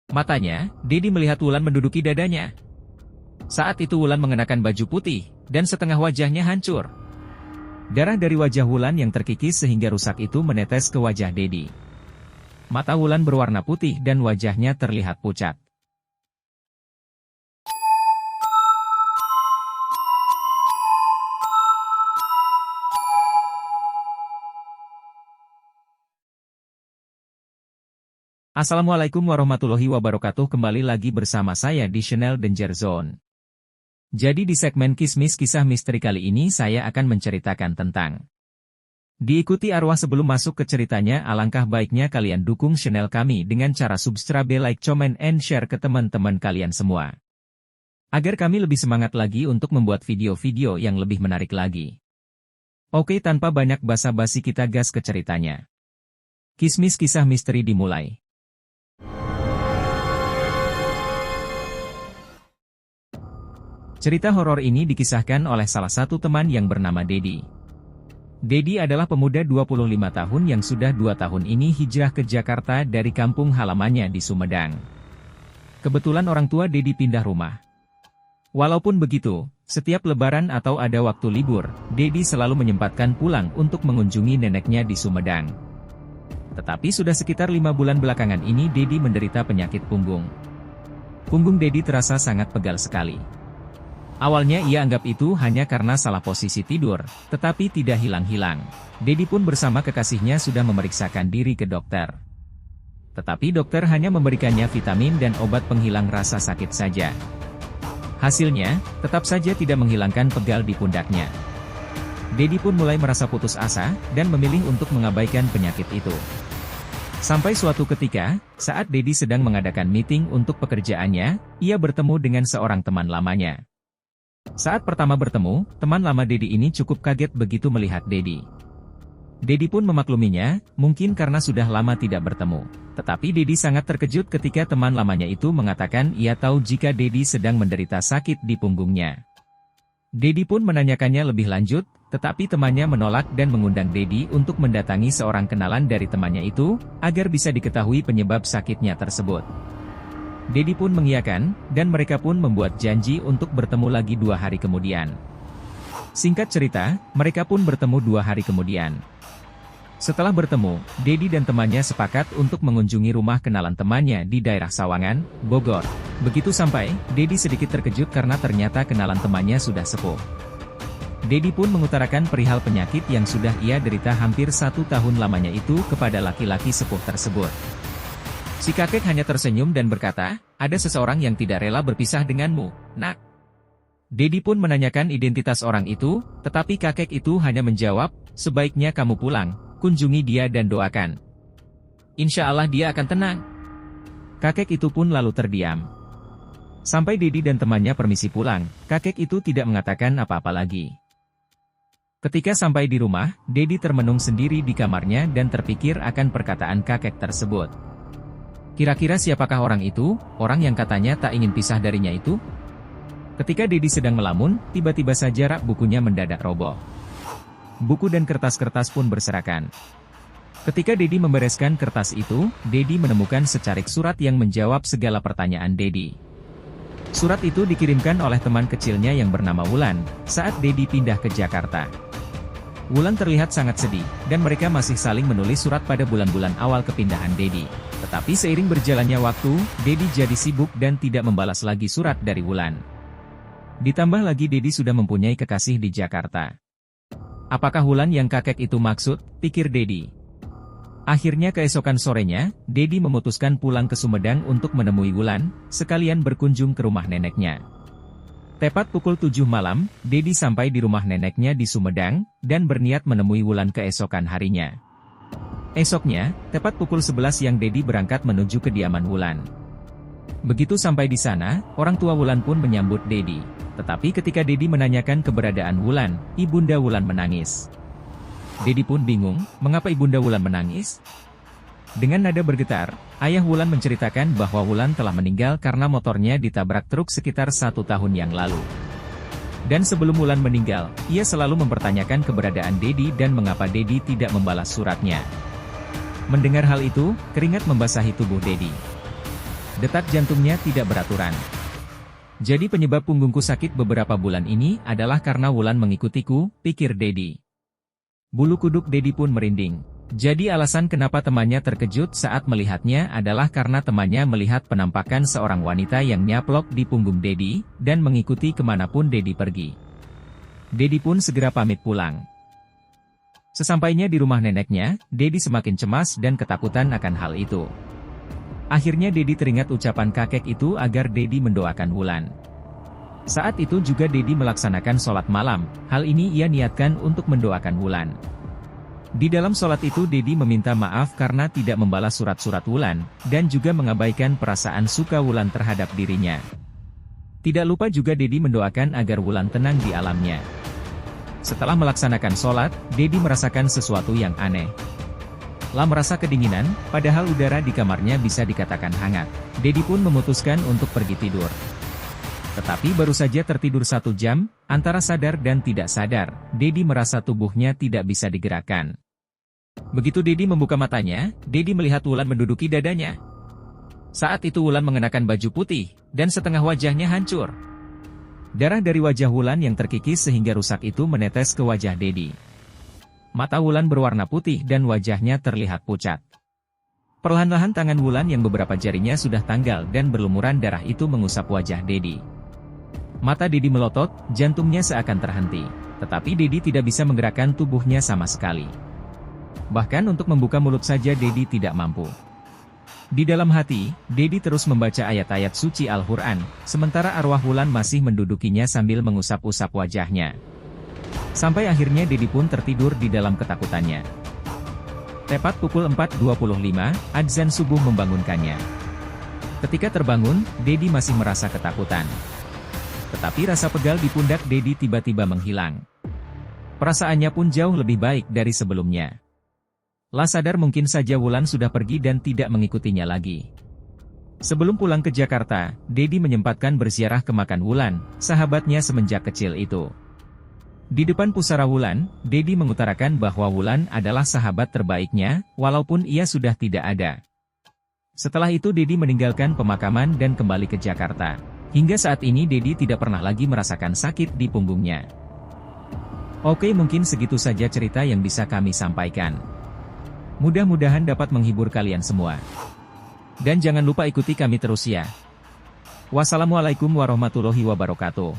Matanya, Dedi melihat Wulan menduduki dadanya. Saat itu Wulan mengenakan baju putih, dan setengah wajahnya hancur. Darah dari wajah Wulan yang terkikis sehingga rusak itu menetes ke wajah Dedi. Mata Wulan berwarna putih dan wajahnya terlihat pucat. Assalamualaikum warahmatullahi wabarakatuh. Kembali lagi bersama saya di channel Danger Zone. Jadi di segmen Kismis Kisah Misteri kali ini saya akan menceritakan tentang diikuti arwah. Sebelum masuk ke ceritanya, alangkah baiknya kalian dukung channel kami dengan cara subscribe, like, comment, and share ke teman-teman kalian semua. Agar kami lebih semangat lagi untuk membuat video-video yang lebih menarik lagi. Oke, tanpa banyak basa-basi kita gas ke ceritanya. Kismis Kisah Misteri dimulai. Cerita horor ini dikisahkan oleh salah satu teman yang bernama Dedi. Dedi adalah pemuda 25 tahun yang sudah 2 tahun ini hijrah ke Jakarta dari kampung halamannya di Sumedang. Kebetulan orang tua Dedi pindah rumah. Walaupun begitu, setiap lebaran atau ada waktu libur, Dedi selalu menyempatkan pulang untuk mengunjungi neneknya di Sumedang. Tetapi sudah sekitar 5 bulan belakangan ini Dedi menderita penyakit punggung. Punggung Dedi terasa sangat pegal sekali. Awalnya ia anggap itu hanya karena salah posisi tidur, tetapi tidak hilang-hilang. Dedi pun bersama kekasihnya sudah memeriksakan diri ke dokter. Tetapi dokter hanya memberikannya vitamin dan obat penghilang rasa sakit saja. Hasilnya, tetap saja tidak menghilangkan pegal di pundaknya. Dedi pun mulai merasa putus asa, dan memilih untuk mengabaikan penyakit itu. Sampai suatu ketika, saat Dedi sedang mengadakan meeting untuk pekerjaannya, ia bertemu dengan seorang teman lamanya. Saat pertama bertemu, teman lama Dedi ini cukup kaget begitu melihat Dedi. Dedi pun memakluminya, mungkin karena sudah lama tidak bertemu. Tetapi Dedi sangat terkejut ketika teman lamanya itu mengatakan ia tahu jika Dedi sedang menderita sakit di punggungnya. Dedi pun menanyakannya lebih lanjut, tetapi temannya menolak dan mengundang Dedi untuk mendatangi seorang kenalan dari temannya itu, agar bisa diketahui penyebab sakitnya tersebut. Dedi pun mengiyakan, dan mereka pun membuat janji untuk bertemu lagi 2 hari kemudian. Singkat cerita, mereka pun bertemu 2 hari kemudian. Setelah bertemu, Dedi dan temannya sepakat untuk mengunjungi rumah kenalan temannya di daerah Sawangan, Bogor. Begitu sampai, Dedi sedikit terkejut karena ternyata kenalan temannya sudah sepuh. Dedi pun mengutarakan perihal penyakit yang sudah ia derita hampir 1 tahun lamanya itu kepada laki-laki sepuh tersebut. Si kakek hanya tersenyum dan berkata, ada seseorang yang tidak rela berpisah denganmu, nak. Dedi pun menanyakan identitas orang itu, tetapi kakek itu hanya menjawab, sebaiknya kamu pulang, kunjungi dia dan doakan. Insya Allah dia akan tenang. Kakek itu pun lalu terdiam. Sampai Dedi dan temannya permisi pulang, kakek itu tidak mengatakan apa-apa lagi. Ketika sampai di rumah, Dedi termenung sendiri di kamarnya dan terpikir akan perkataan kakek tersebut. Kira-kira siapakah orang itu, orang yang katanya tak ingin pisah darinya itu? Ketika Dedi sedang melamun, tiba-tiba saja rak bukunya mendadak roboh. Buku dan kertas-kertas pun berserakan. Ketika Dedi membereskan kertas itu, Dedi menemukan secarik surat yang menjawab segala pertanyaan Dedi. Surat itu dikirimkan oleh teman kecilnya yang bernama Wulan, saat Dedi pindah ke Jakarta. Wulan terlihat sangat sedih, dan mereka masih saling menulis surat pada bulan-bulan awal kepindahan Dedi. Tetapi seiring berjalannya waktu, Dedi jadi sibuk dan tidak membalas lagi surat dari Wulan. Ditambah lagi Dedi sudah mempunyai kekasih di Jakarta. Apakah Wulan yang kakek itu maksud, pikir Dedi. Akhirnya keesokan sorenya, Dedi memutuskan pulang ke Sumedang untuk menemui Wulan, sekalian berkunjung ke rumah neneknya. Tepat pukul 7 malam, Dedi sampai di rumah neneknya di Sumedang, dan berniat menemui Wulan keesokan harinya. Esoknya, tepat pukul 11 siang Dedi berangkat menuju kediaman Wulan. Begitu sampai di sana, orang tua Wulan pun menyambut Dedi. Tetapi ketika Dedi menanyakan keberadaan Wulan, ibunda Wulan menangis. Dedi pun bingung, mengapa ibunda Wulan menangis? Dengan nada bergetar, ayah Wulan menceritakan bahwa Wulan telah meninggal karena motornya ditabrak truk sekitar 1 tahun yang lalu. Dan sebelum Wulan meninggal, ia selalu mempertanyakan keberadaan Dedi dan mengapa Dedi tidak membalas suratnya. Mendengar hal itu, keringat membasahi tubuh Dedi. Detak jantungnya tidak beraturan. Jadi penyebab punggungku sakit beberapa bulan ini adalah karena Wulan mengikutiku, pikir Dedi. Bulu kuduk Dedi pun merinding. Jadi alasan kenapa temannya terkejut saat melihatnya adalah karena temannya melihat penampakan seorang wanita yang nyaplok di punggung Dedi, dan mengikuti kemanapun Dedi pergi. Dedi pun segera pamit pulang. Sesampainya di rumah neneknya, Dedi semakin cemas dan ketakutan akan hal itu. Akhirnya Dedi teringat ucapan kakek itu agar Dedi mendoakan Wulan. Saat itu juga Dedi melaksanakan sholat malam, hal ini ia niatkan untuk mendoakan Wulan. Di dalam sholat itu Dedi meminta maaf karena tidak membalas surat-surat Wulan, dan juga mengabaikan perasaan suka Wulan terhadap dirinya. Tidak lupa juga Dedi mendoakan agar Wulan tenang di alamnya. Setelah melaksanakan sholat, Dedi merasakan sesuatu yang aneh. Merasa kedinginan, padahal udara di kamarnya bisa dikatakan hangat. Dedi pun memutuskan untuk pergi tidur. Tetapi baru saja tertidur 1 jam, antara sadar dan tidak sadar, Dedi merasa tubuhnya tidak bisa digerakkan. Begitu Dedi membuka matanya, Dedi melihat Wulan menduduki dadanya. Saat itu Wulan mengenakan baju putih, dan setengah wajahnya hancur. Darah dari wajah Wulan yang terkikis sehingga rusak itu menetes ke wajah Dedi. Mata Wulan berwarna putih dan wajahnya terlihat pucat. Perlahan-lahan tangan Wulan yang beberapa jarinya sudah tanggal dan berlumuran darah itu mengusap wajah Dedi. Mata Dedi melotot, jantungnya seakan terhenti. Tetapi Dedi tidak bisa menggerakkan tubuhnya sama sekali. Bahkan untuk membuka mulut saja Dedi tidak mampu. Di dalam hati, Dedi terus membaca ayat-ayat suci Al-Quran, sementara arwah Wulan masih mendudukinya sambil mengusap-usap wajahnya. Sampai akhirnya Dedi pun tertidur di dalam ketakutannya. Tepat pukul 4.25, adzan subuh membangunkannya. Ketika terbangun, Dedi masih merasa ketakutan. Tetapi rasa pegal di pundak Dedi tiba-tiba menghilang. Perasaannya pun jauh lebih baik dari sebelumnya. Sadar mungkin saja Wulan sudah pergi dan tidak mengikutinya lagi. Sebelum pulang ke Jakarta, Dedi menyempatkan berziarah ke makam Wulan, sahabatnya semenjak kecil itu. Di depan pusara Wulan, Dedi mengutarakan bahwa Wulan adalah sahabat terbaiknya, walaupun ia sudah tidak ada. Setelah itu Dedi meninggalkan pemakaman dan kembali ke Jakarta. Hingga saat ini Dedi tidak pernah lagi merasakan sakit di punggungnya. Oke, mungkin segitu saja cerita yang bisa kami sampaikan. Mudah-mudahan dapat menghibur kalian semua. Dan jangan lupa ikuti kami terus ya. Wassalamualaikum warahmatullahi wabarakatuh.